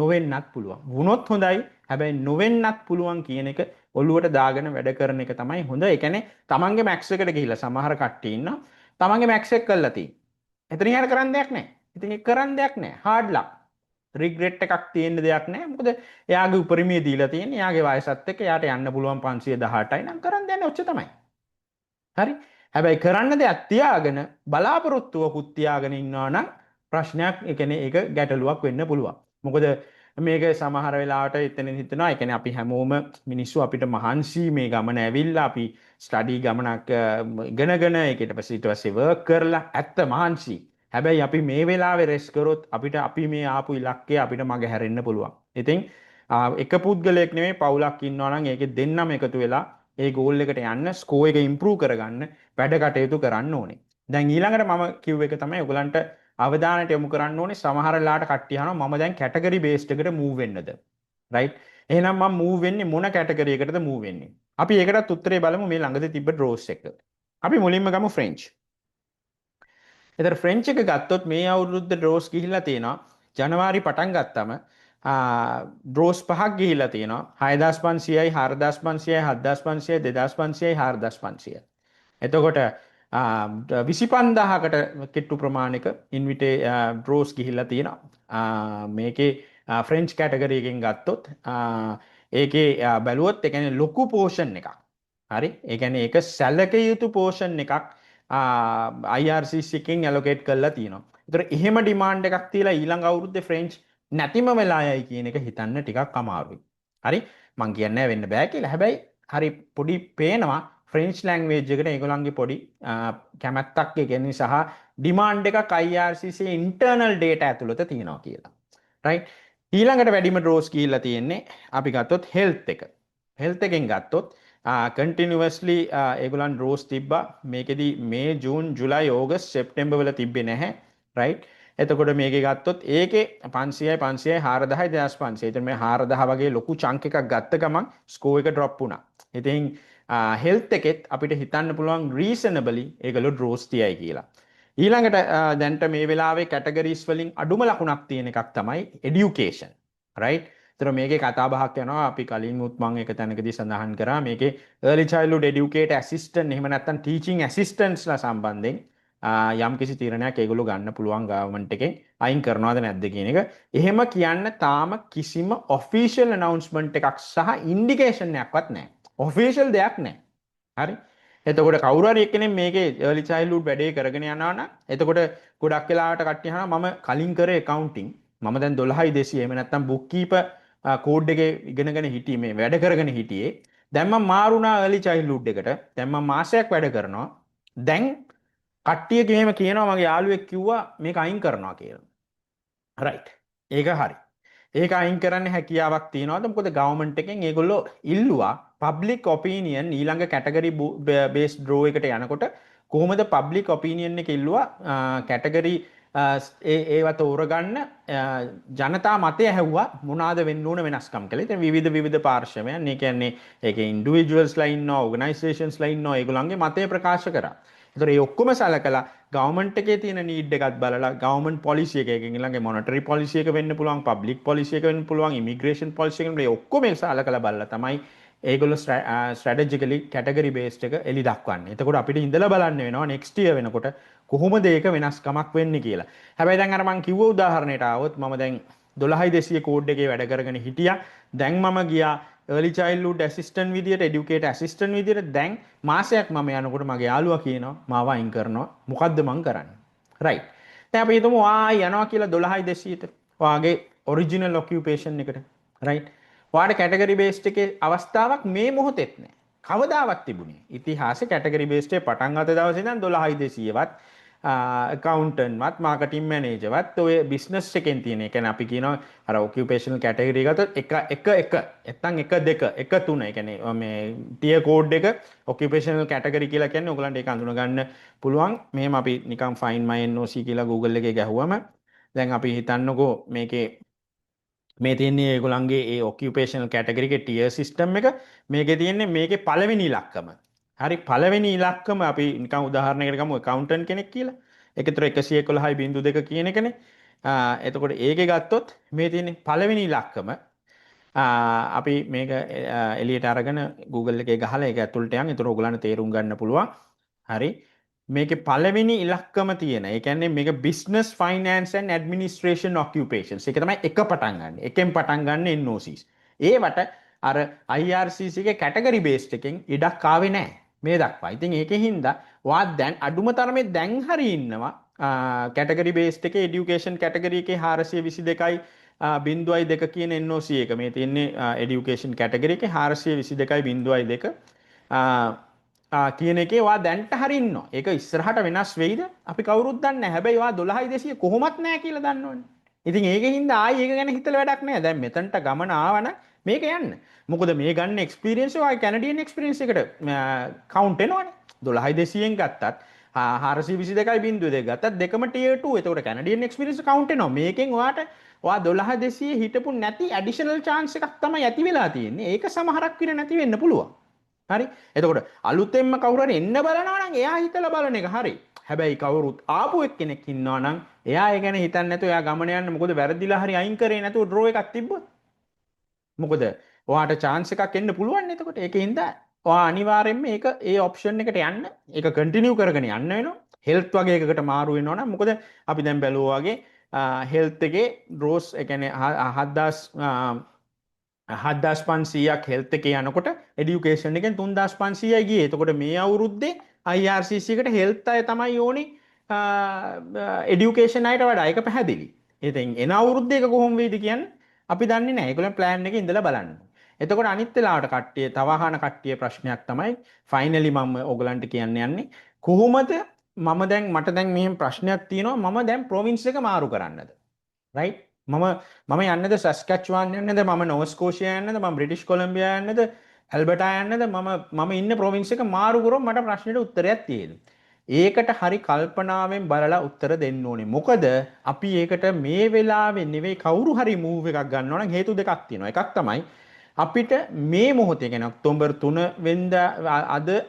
නොවෙන්නත් පුළුවන්. වුණොත් හොඳයි. හැබැයි නොවෙන්නත් පුළුවන් කියන එක ඔළුවට දාගෙන වැඩ කරන එක තමයි හොඳ. ඒ කියන්නේ තමන්ගේ මැක්ස් එකට ගිහිල්ලා සමහර කට්ටිය ඉන්නවා. තමන්ගේ මැක්ස් එක කරලා තියෙන්නේ. එතන යාර කරන්න දෙයක් නැහැ. ඉතින් ඒක කරන්න දෙයක් නැහැ. හાર્ඩ් ලක්. රිග්‍රෙට් එකක් තියෙන්න දෙයක් නැහැ. මොකද එයාගේ උපරිමය දීලා තියෙන්නේ. එයාගේ වයසත් එක්ක එයාට යන්න පුළුවන් 518යි නම් කරන්න දෙන්නේ ඔච්චර තමයි. හරි. හැබැයි කරන්න දෙයක් තියාගෙන බලාපොරොත්තුවකුත් තියාගෙන ඉන්නවා නම් ප්‍රශ්නයක් ඒ කියන්නේ ඒක ගැටලුවක් වෙන්න පුළුවන්. මොකද මේක සමහර වෙලාවට එතනින් හිතනවා ඒ කියන්නේ අපි හැමෝම මිනිස්සු අපිට මහන්සි මේ ගමන ඇවිල්ලා අපි ස්ටඩි ගමනක් ඉගෙනගෙන ඒකට පස්සේ ඊට පස්සේ වර්ක් කරලා ඇත්ත මහන්සි. හැබැයි අපි මේ වෙලාවේ රෙස් කරොත් අපිට අපි මේ ආපු ඉලක්කය අපිට මග හැරෙන්න පුළුවන්. ඉතින් එක පුද්ගලයෙක් නෙමෙයි පවුලක් ඉන්නවා නම් ඒකේ දෙන්නම එකතු වෙලා ඒ ගෝල් එකට යන්න ස්කෝර් එක ඉම්ප්‍රූව් කරගන්න වැඩ කටයුතු කරන්න ඕනේ. දැන් ඊළඟට මම කිව්ව එක තමයි ඔයගලන්ට අවධානයට යොමු කරන්න ඕනේ. සමහර වෙලාවට කට්ටිය අහනවා මම දැන් කැටගරි බේස්ඩ් එකට මූව් වෙන්නද? රයිට්. එහෙනම් මම මූව් වෙන්නේ මොන කැටගරි එකටද මූව් වෙන්නේ? අපි ඒකටත් උත්තරේ බලමු මේ ළඟදී තිබ්බ ඩ්‍රෝස් එක. අපි මුලින්ම ගමු ෆ්‍රෙන්ච්. එතකොට ෆ්‍රෙන්ච් එක ගත්තොත් මේ අවුරුද්ද ඩ්‍රෝස් ගිහිල්ලා තියෙනවා. ජනවාරි පටන් ගත්තම ඩ්‍රෝස් 5ක් ගිහිල්ලා තියෙනවා. 6500යි 4500යි 7500යි 2500යි 4500යි. එතකොට 25000කට කිට්ටු ප්‍රමාණයක ඉන්විටේ ඩ්‍රෝස් ගිහිල්ලා තියෙනවා. මේකේ ෆ්‍රෙන්ච් කැටගරි එකෙන් ගත්තොත් ඒකේ බැලුවොත් ඒ කියන්නේ ලොකු පෝෂන් එකක්. හරි. ඒ කියන්නේ ඒක සැලකිය යුතු පෝෂන් එකක් IRCC එකෙන් ඇලොකේට් කරලා තියෙනවා. ඒතර එහෙම ඩිමාන්ඩ් එකක් තියලා ඊළඟ අවුරුද්දේ ෆ්‍රෙන්ච් නැතිම වෙලා යයි කියන එක හිතන්න ටිකක් අමාරුයි. හරි. මං කියන්නේ වෙන්න බෑ කියලා. හැබැයි හරි පොඩි පේනවා ෆ්‍රෙන්ච් ලැන්ග්වේජ් එකට ඒගොල්ලන්ගේ පොඩි කැමැත්තක් ඒ කියන්නේ සහ ඩිමාන්ඩ් එකක් IRCC ඉන්ටර්නල් ඩේටා ඇතුළත තියෙනවා කියලා. රයිට්. ඊළඟට වැඩිම ඩ්‍රෝස් කියලා තියෙන්නේ අපි ගත්තොත් හෙල්ත් එක. හෙල්ත් එකෙන් ගත්තොත් කන්ටිනියස්ලි ඒගොල්ලන් රෝස් තිබ්බා මේකෙදි මේ ජූන් ජුලයි ඕගස්ට් සෙප්ටෙම්බර් වල තිබ්බේ නැහැ රයිට් එතකොට මේකේ ගත්තොත් ඒකේ 500යි 500යි 4000යි 2500 ඉතින් මේ 4000 වගේ ලොකු චunk එකක් ගත්ත ගමන් ස්කෝර් එක ඩ්‍රොප් වුණා ඉතින් හෙල්ත් එකෙත් අපිට හිතන්න පුළුවන් රීසනබලි ඒගොල්ලෝ ඩ්‍රෝස් තියයි කියලා ඊළඟට දැන්ට මේ වෙලාවේ කැටගරීස් වලින් අඩුම ලකුණක් තියෙන එකක් තමයි එඩියුකේෂන් රයිට් තර මේකේ කතා බහක් යනවා අපි කලින් උත් මම එක තැනකදී සඳහන් කරා මේකේ early childhood educate assistant එහෙම නැත්නම් teaching assistants ලා සම්බන්ධයෙන් යම් කිසි තීරණයක් ඒගොල්ලෝ ගන්න පුළුවන් ගවර්න්මන්ට් එකෙන් අයින් කරනවද නැද්ද කියන එක. එහෙම කියන්න තාම කිසිම official announcement එකක් සහ indication එකක්වත් නැහැ. official දෙයක් නැහැ. හරි? එතකොට කවුරු හරි එක්කෙනෙක් මේකේ early childhood වැඩේ කරගෙන යනවා නම් එතකොට ගොඩක් වෙලාවට කට්ටිය අහනවා මම කලින් කරේ accounting මම දැන් 12200 එහෙම නැත්නම් book keeper කෝඩ් එකේ ඉගෙනගෙන හිටියේ මේ වැඩ කරගෙන හිටියේ දැන් මම මාරුණා early childhood එකට දැන් මම මාසයක් වැඩ කරනවා දැන් කට්ටිය මෙහෙම කියනවා මගේ යාළුවෙක් කිව්වා මේක අයින් කරනවා කියලා රයිට් ඒක හරි ඒක අයින් කරන්න හැකියාවක් තියනවාද මොකද ගවර්න්මන්ට් එකෙන් ඒගොල්ලෝ ඉල්ලුවා පබ්ලික් ඔපීනියන් ඊළඟ කැටගරි බේස් ඩ්‍රෝ එකට යනකොට කොහොමද පබ්ලික් ඔපීනියන් එක ඉල්ලුවා කැටගරි ඒව තෝරගන්න ජනතා මතය ඇහුවා මොනවාද වෙන්න ඕන වෙනස්කම් කියලා. ඉතින් විවිධ පාර්ශවයන් ඒ කියන්නේ ඒකේ ඉන්ඩිවිජුවල්ස්ලා ඉන්නවා, ඕගනයිසේෂන්ස්ලා ඉන්නවා, ඒගොල්ලන්ගේ මතය ප්‍රකාශ කරා. ඒතර ඒ ඔක්කොම සලකලා ගවර්න්මන්ට් එකේ තියෙන නීඩ් එකත් බලලා ගවර්න්මන්ට් පොලිසි එකකින් ඊළඟ මොනිටරි පොලිසි එක වෙන්න පුළුවන්, පබ්ලික් පොලිසි එක වෙන්න පුළුවන්, ඉමිග්‍රේෂන් පොලිසි එක මේ ඔක්කොම සලකලා බලලා තමයි ඒගොල්ලෝ ස්ට්‍රැටජිකලි කැටගරි බේස්ඩ් එක එලි දක්වන්නේ. එතකොට අපිට ඉඳලා බලන්න වෙනවා නෙක්ස්ට් ඉයර් වෙනකොට කොහොමද ඒක වෙනස්කමක් වෙන්නේ කියලා. හැබැයි දැන් අර මම කිව්ව උදාහරණයට ආවොත් මම දැන් 12200 කෝඩ් එකේ වැඩ කරගෙන හිටියා. දැන් මම ගියා early childhood assistant විදියට educate assistant විදියට දැන් මාසයක් මම යනකොට මගේ යාළුවා කියනවා මාව අයින් කරනවා. මොකද්ද මං කරන්නේ? right. දැන් අපි හිතමු යනවා කියලා 12200ට. ඔයාගේ original occupation එකට. right. ඔයාට category based එකේ අවස්ථාවක් මේ මොහොතේත් නැහැ. කවදාවත් තිබුණේ. ඉතිහාසයේ category based එකේ පටන් ගත්ත දවසේ ඉඳන් 12200වත් accountant marketing manager වත් ඔය business එකෙන් තියෙන. ඒ කියන්නේ අපි කියනවා අර occupational category ගත්තොත් එක නැත්නම් 1 2 1 3 ඒ කියන්නේ මේ tier code එක occupational category කියලා කියන්නේ ඔයගලන්ට ඒක අඳුන ගන්න පුළුවන්. මෙහෙම අපි නිකන් find my NOC කියලා Google එකේ ගැහුවම දැන් අපි හිතන්නකෝ මේකේ මේ තියෙන්නේ ඒගොල්ලන්ගේ ඒ occupational category එකේ tier system එක මේකේ තියෙන්නේ මේකේ පළවෙනි ඉලක්කම. හරි පළවෙනි ඉලක්කම අපි නිකන් උදාහරණයකට ගමු accountant කෙනෙක් කියලා. ඒකතර 111.2 කියන එකනේ. එතකොට ඒකේ ගත්තොත් මේ තියෙන්නේ පළවෙනි ඉලක්කම අපි මේක එළියට අරගෙන Google එකේ ගහලා ඒක ඇතුළට යන්. ඒතර ඔයගොල්ලන්ට තේරුම් ගන්න පුළුවන්. හරි. මේකේ පළවෙනි ඉලක්කම තියෙන. ඒ කියන්නේ මේක business finance and administration occupations. ඒක තමයි එක පටන් ගන්න. එකෙන් පටන් ගන්න NOCs. ඒවට අර IRCC එකේ category based එකෙන් ඉඩක් ආවේ නැහැ. මේ දක්වා. ඉතින් ඒකෙන් හින්දා ඔයා දැන් අඩුම තරමේ දැන් හරි ඉන්නවා category based එකේ education category එකේ 422යි 0.2 කියන NOC එක. මේ තියෙන්නේ education category එකේ 422.2 කියන එකේ ඔයා දැන්ට හරි ඉන්නවා. ඒක ඉස්සරහට වෙනස් වෙයිද? අපි කවුරුත් දන්නේ නැහැ. හැබැයි ඔයා 12200 කොහොමත් නැහැ කියලා දන්නවනේ. ඉතින් ඒකෙන් හින්දා ආයි ඒක ගැන හිතලා වැඩක් නැහැ. දැන් මෙතනට ගමන ආවනම් මේක යන්න. මොකද මේ ගන්න එක්ස්පීරියන්ස් එක කැනඩියන් එක්ස්පීරියන්ස් එකට කවුන්ට් වෙනවනේ. 12000න් ගත්තත් 422.2 ගත්තත් දෙකම tier 2. එතකොට කැනඩියන් එක්ස්පීරියන්ස් කවුන්ට් වෙනවා. මේකෙන් ඔයා 12200 හිටපු නැති ඇඩිෂනල් chance එකක් තමයි ඇති වෙලා තියෙන්නේ. ඒක සමහරක් විතර නැති වෙන්න පුළුවන්. හරි. එතකොට අලුතෙන්ම කවුරු හරි එන්න බලනවා නම් එයා හිතලා බලන එක හරි. හැබැයි කවුරුත් ආපු එක්කෙනෙක් ඉන්නවා නම් එයා ඒ ගැන හිතන්නේ නැතුව එයා ගමන යන්න මොකද වැරදිලා හරි අයින් කරේ නැතුව ඩ්‍රෝ එකක් තිබ්බොත්. මොකද ඔයාට chance එකක් එන්න පුළුවන්. එතකොට ඒකෙන්ද ඔයා අනිවාර්යෙන්ම මේක ඒ ඔප්ෂන් එකට යන්න ඒක කන්ටිනියු කරගෙන යන්න වෙනවා. හෙල්ත් වගේ එකකට මාරු වෙනවා නම් මොකද අපි දැන් බැලුවා වගේ හෙල්ත් එකේ ඩ්‍රෝස් ඒ කියන්නේ 7500ක් හෙල්ත් එකේ යනකොට එඩියුකේෂන් එකෙන් 3500යි ගියේ. එතකොට මේ අවුරුද්දේ IRCC එකට හෙල්ත් අය තමයි ඕනේ එඩියුකේෂන් අයට වඩා. ඒක පැහැදිලි. ඉතින් එන අවුරුද්දේ ඒක කොහොම වෙයිද කියන්නේ අපි දන්නේ නැහැ. ඒගොල්ලන් ප්ලෑන් එකේ ඉඳලා බලන්න. එතකොට අනිත් වෙලාවට කට්ටිය තව අහන කට්ටිය ප්‍රශ්නයක් තමයි ෆයිනලි මම ඔයගලන්ට කියන්න යන්නේ කොහොමද මට දැන් මෙහෙම ප්‍රශ්නයක් තියෙනවා මම දැන් ප්‍රොවින්ස් එක මාරු කරන්නද? රයිට්? මම යන්නද සස්කැචුවාන් යන්නද? මම නෝවා ස්කෝෂියා යන්නද? මම බ්‍රිටිෂ් කොලම්බියා යන්නද? ඇල්බර්ටා යන්නද මම ඉන්න ප්‍රොවින්ස් එක මාරු කරොත් මට ප්‍රශ්නෙට උත්තරයක් තියෙනවා. ඒකට හරි කල්පනාවෙන් බලලා උත්තර දෙන්න ඕනේ. මොකද අපි ඒකට මේ වෙලාවේ නෙවෙයි කවුරු හරි මූව් එකක් ගන්නවා නම් හේතු දෙකක් තියෙනවා. එකක් තමයි අපිට මේ මොහොතේ කියන්නේ ඔක්තෝබර් 3 වෙනිදා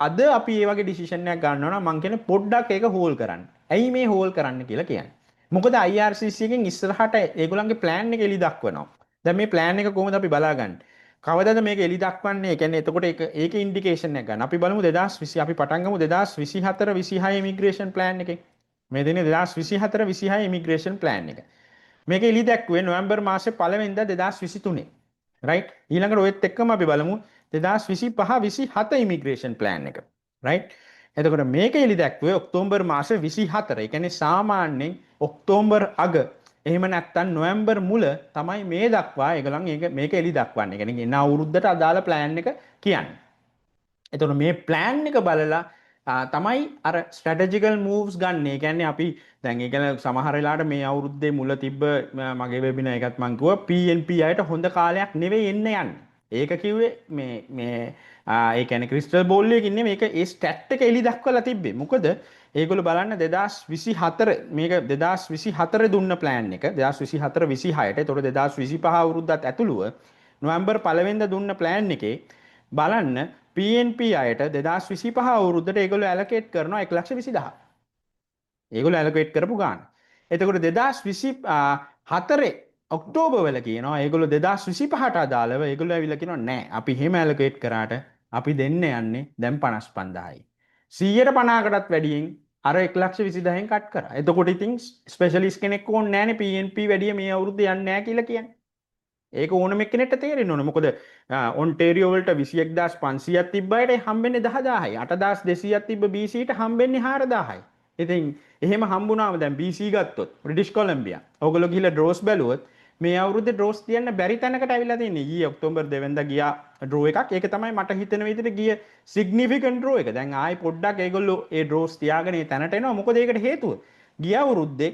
අද අපි මේ වගේ ඩිසිෂන් එකක් ගන්නවා නම් මං කියන්නේ පොඩ්ඩක් ඒක හෝල් කරන්න. ඇයි මේ හෝල් කරන්න කියලා කියන්නේ. මොකද IRCC එකෙන් ඉස්සරහට ඒගොල්ලන්ගේ ප්ලෑන් එක එලි දක්වනවා. දැන් මේ ප්ලෑන් එක කොහොමද අපි බලාගන්නේ? කවදද මේක එලි දක්වන්නේ? ඒ කියන්නේ එතකොට ඒකේ ඉන්ඩිකේෂන් එක ගන්න. අපි බලමු 2020 අපි පටන් ගමු 2024 26 ඉමිග්‍රේෂන් ප්ලෑන් එකේ. මේ දෙන්නේ 2024 26 ඉමිග්‍රේෂන් ප්ලෑන් එක. මේක එලි දැක්ුවේ නොවැම්බර් මාසේ පළවෙනිදා 2023. රයිට්? ඊළඟට ඔයත් එක්කම අපි බලමු 2025 27 ඉමිග්‍රේෂන් ප්ලෑන් එක. රයිට්? එතකොට මේක එලි දැක්ුවේ ඔක්තෝබර් මාසේ 24. ඒ කියන්නේ සාමාන්‍යයෙන් ඔක්තෝබර් අග එහෙම නැත්නම් නොවැම්බර් මුල තමයි මේ දක්වා ඒගොල්ලන් මේක එලි දක්වන්නේ. කියන්නේ එන අවුරුද්දට අදාළ ප්ලෑන් එක කියන්නේ. එතකොට මේ ප්ලෑන් එක බලලා තමයි අර ස්ට්‍රැටජිකල් මූව්ස් ගන්න. ඒ කියන්නේ අපි දැන් ඒ කියන්නේ සමහර වෙලාවට මේ අවුරුද්දේ මුල තිබ්බ මගේ වෙබිනා එකත් මම කිව්වා PNP අයට හොඳ කාලයක් නෙවෙයි එන්න යන්නේ. ඒක කිව්වේ මේ ඒ කියන්නේ ක්‍රිස්ටල් බෝල් එකකින් නෙමෙයි මේක ඒ ස්ටැට් එක එලි දක්වලා තිබ්බේ. මොකද ඒගොල්ලෝ බලන්න 2024 මේක 2024 දුන්න ප්ලෑන් එක 2024 26ට. ඒතකොට 2025 අවුරුද්දත් ඇතුළුව නොවැම්බර් 1 වෙනිදා දුන්න ප්ලෑන් එකේ බලන්න PNP අයට 2025 අවුරුද්දට ඒගොල්ලෝ ඇලොකේට් කරනවා 1,20,000. ඒගොල්ලෝ ඇලොකේට් කරපු ගාන. එතකොට 2024 ඔක්තෝබර් වල කියනවා ඒගොල්ලෝ 2025ට අදාළව ඒගොල්ලෝ ඇවිල්ලා කියනවා නෑ අපි එහෙම ඇලොකේට් කරාට අපි දෙන්න යන්නේ දැන් 55,000යි. 150කටත් වැඩියෙන් අර 1,20,000න් කට් කරා. එතකොට ඉතින් ස්පෙෂලිස්ට් කෙනෙක් ඕනේ නෑනේ PNP වැඩිය මේ අවුරුද්දේ යන්නේ නෑ කියලා කියන්නේ. ඒක ඕනම එක්කෙනෙක්ට තේරෙන්න ඕනේ. මොකද ඔන්ටේරියෝ වලට 21,500ක් තිබ්බයට හම්බෙන්නේ 10,000යි. 8,200ක් තිබ්බ BCට හම්බෙන්නේ 4,000යි. ඉතින් එහෙම හම්බුනාම දැන් BC ගත්තොත් බ්‍රිටිෂ් කොලම්බියා. ඕගොල්ලෝ ගිහිල්ලා ඩ්‍රෝස් බැලුවොත් මේ අවුරුද්දේ ඩ්‍රෝස් තියන්න බැරි තැනකට ඇවිල්ලා තියෙන්නේ. ඊයේ ඔක්තෝබර් 2 වෙනිදා ගියා ඩ්‍රෝ එකක්. ඒක තමයි මට හිතෙන විදිහට ගිය සිග්නිෆිකන්ට් ඩ්‍රෝ එක. දැන් ආයි පොඩ්ඩක් ඒගොල්ලෝ ඒ ඩ්‍රෝස් තියාගෙන ඒ තැනට එනවා. මොකද ඒකට හේතුව ගිය අවුරුද්දේ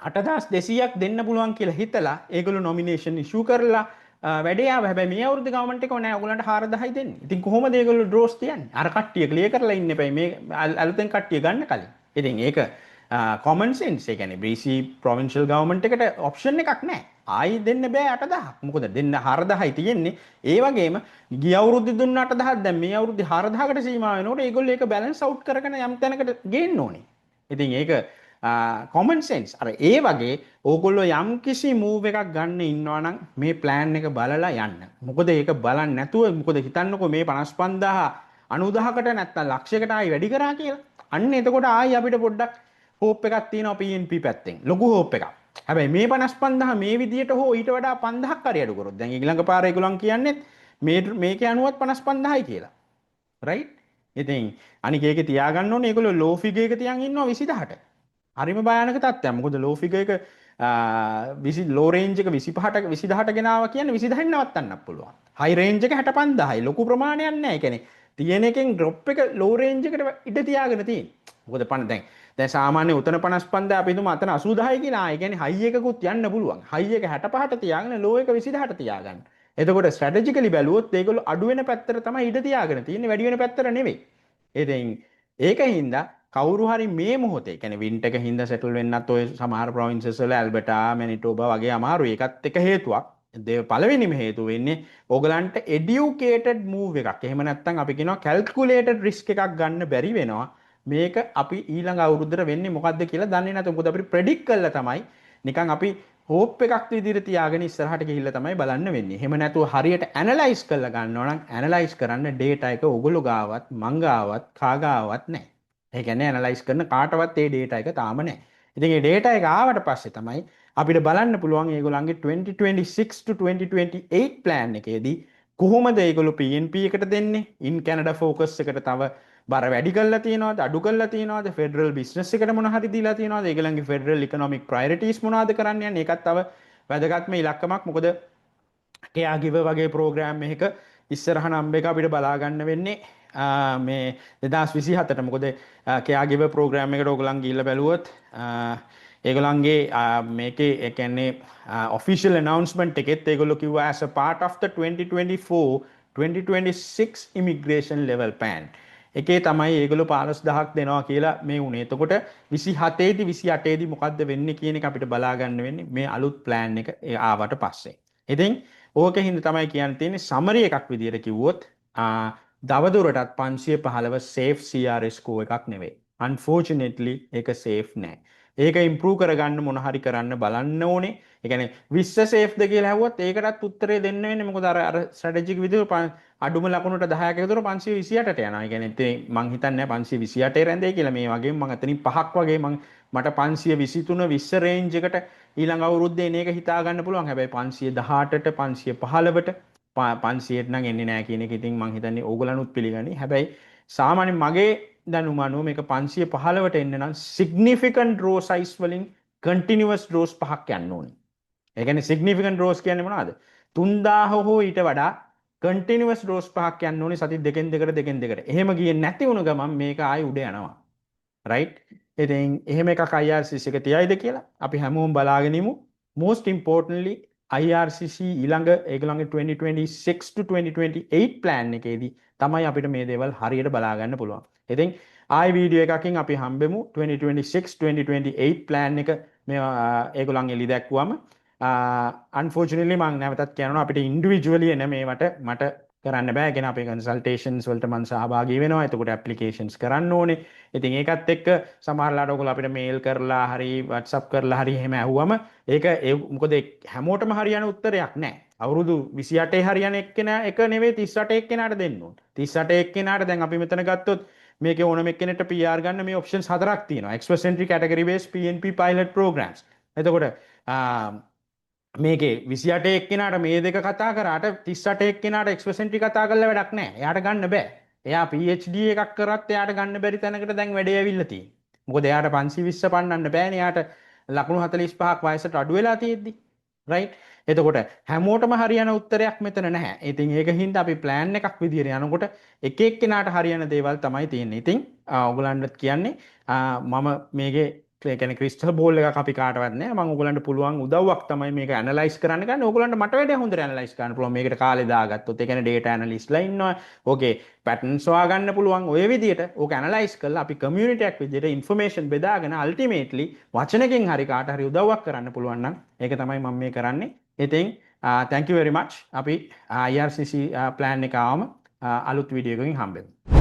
8,200ක් දෙන්න පුළුවන් කියලා හිතලා ඒගොල්ලෝ නොමිනේෂන් ඉෂුව කරලා වැඩේ ආව. හැබැයි මේ අවුරුද්දේ ගවර්න්මන්ට් එක නෑ ඔයගොල්ලන්ට 4,000යි දෙන්නේ. ඉතින් කොහොමද ඒගොල්ලෝ ඩ්‍රෝස් තියන්නේ? අර කට්ටිය ක්ලියර් කරලා ඉන්න එපයි මේ අලුතෙන් කට්ටිය ගන්න කලින්. ඉතින් ඒක common sense. ඒ කියන්නේ BC provincial government එකට option එකක් නෑ. ආයි දෙන්න බෑ 8,000ක්. මොකද දෙන්න 4,000යි තියෙන්නේ. ඒ වගේම ගිය අවුරුද්දේ දුන්න 8,000ක් දැන් මේ අවුරුද්දේ 4,000කට සීමා වෙනකොට ඒගොල්ලෝ ඒක balance out කරගෙන යම් තැනකට ගේන්න ඕනේ. ඉතින් ඒක common sense. අර ඒ වගේ ඕගොල්ලෝ යම් කිසි move එකක් ගන්න ඉන්නවා නම් මේ plan එක බලලා යන්න. මොකද ඒක බලන්න නැතුව මොකද හිතන්නකෝ මේ 55,000 90,000කට නැත්තම් ලක්ෂයකට ආයි වැඩි කරා කියලා. අන්න එතකොට ආයි අපිට පොඩ්ඩක් hope එකක් තියෙනවා PNP පැත්තෙන්. ලොකු hope එකක්. හැබැයි මේ 55,000 මේ විදියට හෝ ඊට වඩා 5,000ක් හරි අඩු කරොත් දැන් ඊළඟ පාර ඒගොල්ලන් කියන්නේ මේකේ අනුවත් 55,000යි කියලා. right? ඉතින් අනික ඒකේ තියාගන්න ඕනේ ඒගොල්ලෝ low figure එක තියන් ඉන්නවා 20000ට. හරිම භයානක තත්ත්වයක්. මොකද low figure එක 20 low range එක 25ට 20000ට ගෙනාවා කියන්නේ 20000න් නවත්තන්නත් පුළුවන්. high range එක 65,000යි. ලොකු ප්‍රමාණයක් නෑ. ඒ කියන්නේ තියෙන එකෙන් drop එක low range එකට ඉඩ තියාගෙන තියෙන්නේ. මොකද දැන් සාමාන්‍ය උතන 55,000 අපි හිතමු අතන 80,000යි කියලා. ඒ කියන්නේ high එකකුත් යන්න පුළුවන්. high එක 65ට තියාගෙන low එක 20000ට තියාගන්න. එතකොට strategically බැලුවොත් ඒගොල්ලෝ අඩු වෙන පැත්තට තමයි ඉඩ තියාගෙන තියෙන්නේ. වැඩි වෙන පැත්තට නෙවෙයි. ඉතින් ඒකින්ද කවුරු හරි මේ මොහොතේ කියන්නේ වින්ටර් එක හින්දා සෙටල් වෙන්නත් ඔය සමහර ප්‍රොවින්සස් වල ඇල්බර්ටා මැනිටෝබා වගේ අමාරුයි. ඒකත් එක හේතුවක්. පළවෙනිම හේතුව වෙන්නේ ඕගලන්ට එඩියුකේටඩ් මූව් එකක්. එහෙම නැත්නම් අපි කියනවා කැල්කියුලේටඩ් රිස්ක් එකක් ගන්න බැරි වෙනවා. මේක අපි ඊළඟ අවුරුද්දට වෙන්නේ මොකද්ද කියලා දන්නේ නැතුව. මොකද අපිට ප්‍රෙඩික්ට් කළා තමයි නිකන් අපි හෝප් එකක් විදිහට තියාගෙන ඉස්සරහට ගිහිල්ලා තමයි බලන්න වෙන්නේ. එහෙම නැතුව හරියට ඇනලයිස් කරලා ගන්නවා නම් ඇනලයිස් කරන්න ඩේටා එක ඕගොල්ලෝ ගාවත් මං ගාවත් කා ගාවත් නැහැ. ඒ කියන්නේ ඇනලයිස් කරන කාටවත් ඒ ඩේටා එක තාම නැහැ. ඉතින් මේ ඩේටා එක ආවට පස්සේ තමයි අපිට බලන්න පුළුවන් ඒගොල්ලන්ගේ 2026 to 2028 plan එකේදී කොහොමද ඒගොල්ලෝ PNP එකට දෙන්නේ? ඉන් කැනඩා ફોකස් එකට තව බර වැඩි කරලා තියනවාද අඩු කරලා තියනවාද? ෆෙඩරල් බිස්නස් එකට මොන හරි දීලා තියනවාද? ඒගොල්ලන්ගේ ෆෙඩරල් ඉකොනොමික් ප්‍රයොරිටිස් මොනවද කරන්න යන්නේ? ඒකත් තව වැදගත්ම ඉලක්කමක්. මොකද කෙයා ගිව වගේ ප්‍රෝග්‍රෑම් එකක ඉස්සරහ නම්බ එක අපිට බලා ගන්න වෙන්නේ මේ 2027ට. මොකද කෙයා ගිව ප්‍රෝග්‍රෑම් එකට ඕගොල්ලන් ගිහිල්ලා බැලුවොත් ඒගොල්ලන්ගේ මේකේ ඒ කියන්නේ ඔෆිෂියල් announcement එකෙත් ඒගොල්ලෝ කිව්වා as a part of the 2024 2026 immigration level plan එකේ තමයි ඒගොල්ලෝ 15000ක් දෙනවා කියලා මේ උනේ. එතකොට 27 දී 28 දී මොකද්ද වෙන්නේ කියන එක අපිට බලා ගන්න වෙන්නේ මේ අලුත් plan එක ආවට පස්සේ. ඉතින් ඕකෙන් තමයි කියන්න තියෙන්නේ සමරි එකක් විදියට කිව්වොත් දවදුරටත් 515 safe CRS score එකක් නෙවෙයි. Unfortunately ඒක safe නෑ. ඒක improve කරගන්න මොන හරි කරන්න බලන්න ඕනේ. ඒ කියන්නේ 20 safe ද කියලා ඇහුවොත් ඒකටත් උත්තරේ දෙන්න වෙන්නේ මොකද අර strategic විදිහට අඩුම ලකුණට 10ක විතර 528ට යනවා. ඒ කියන්නේ ඉතින් මං හිතන්නේ 528 රැඳේ කියලා මේ වගේ මං අතනින් පහක් වගේ මට 523 20 රේන්ජ් එකට ඊළඟ අවුරුද්දේ එන එක හිතා ගන්න පුළුවන්. හැබැයි 518ට 515ට 500ට නම් එන්නේ නැහැ කියන එක ඉතින් මං හිතන්නේ ඕගොල්ලන්ුත් පිළිගන්නේ. හැබැයි සාමාන්‍ය මගේ දැනුම අනුව මේක 515ට එන්න නම් significant row size වලින් continuous rows පහක් යන්න ඕනේ. ඒ කියන්නේ significant rows කියන්නේ මොනවද? 3000 හෝ ඊට වඩා continuous rows පහක් යන්න ඕනේ සති දෙකෙන් දෙකට. එහෙම ගියේ නැති වුණ ගමන් මේක ආයි උඩ යනවා. right? ඉතින් එහෙම එකක් IRCC එක තියයිද කියලා අපි හැමෝම බලාගෙන ඉමු. most importantly IRCC ඊළඟ ඒගොල්ලන්ගේ 2026 to 2028 plan එකේදී තමයි අපිට මේ දේවල් හරියට බලා ගන්න පුළුවන්. ඉතින් ආයි වීඩියෝ එකකින් අපි හම්බෙමු 2026 2028 plan එක මේ ඒගොල්ලන් එලි දැක්වුවම unfortunately මම නැවතත් කියනවා අපිට individually එන මේවට මට කරන්න බෑ. කියන අපේ consultations වලට මම සහභාගී වෙනවා. එතකොට applications කරන්න ඕනේ. ඉතින් ඒකත් එක්ක සමහරලාට ඔයගොල්ලෝ අපිට mail කරලා හරි WhatsApp කරලා හරි එහෙම ඇහුවම ඒක මොකද හැමෝටම හරියන උත්තරයක් නෑ. අවුරුදු 28 හරියන එක්කෙනා එක නෙවෙයි 38 එක්කෙනාට දෙන්න ඕන. 38 එක්කෙනාට දැන් අපි මෙතන ගත්තොත් මේකේ ඕනම එක්කෙනෙක්ට PR ගන්න මේ options හතරක් තියෙනවා. Express entry category based PNP pilot programs. එතකොට මේකේ 28 එක්කෙනාට මේ දෙක කතා කරාට 38 එක්කෙනාට එක්ස්ප්‍රස් එන්ට්‍රි කතා කරලා වැඩක් නැහැ. එයාට ගන්න බෑ. එයා PhD එකක් කරත් එයාට ගන්න බැරි තැනකට දැන් වැඩේ ඇවිල්ලා තියෙන්නේ. මොකද එයාට 520 පන්නන්න බෑනේ. එයාට ලකුණු 45ක් වයසට අඩු වෙලා තියෙද්දි. right? එතකොට හැමෝටම හරියන උත්තරයක් මෙතන නැහැ. ඉතින් ඒක හින්දා අපි plan එකක් විදියට යනකොට එක එක්කෙනාට හරියන දේවල් තමයි තියෙන්නේ. ඉතින් ඔයගලන්ට කියන්නේ මම මේකේ කියන්නේ ක්‍රිස්ටල් බෝල් එකක් අපි කාටවත් නැහැ. මම ඔයගලන්ට පුළුවන් උදව්වක් තමයි මේක ඇනලයිස් කරන්න ගන්න. ඔයගලන්ට මට වැඩිය හොඳට ඇනලයිස් කරන්න පුළුවන්. මේකට කාලේ දාගත්තොත්. ඒ කියන්නේ data analystලා ඉන්නවා. ඕකේ patterns හොයාගන්න පුළුවන්. ඔය විදිහට ඕක ඇනලයිස් කරලා අපි community එකක් විදිහට information බෙදාගෙන ultimately වචනකින් හරි කාට හරි උදව්වක් කරන්න පුළුවන් නම් ඒක තමයි මම මේ කරන්නේ. ඉතින් thank you very much. අපි IRCC plan එක ආවම අලුත් වීඩියෝ එකකින් හම්බෙමු.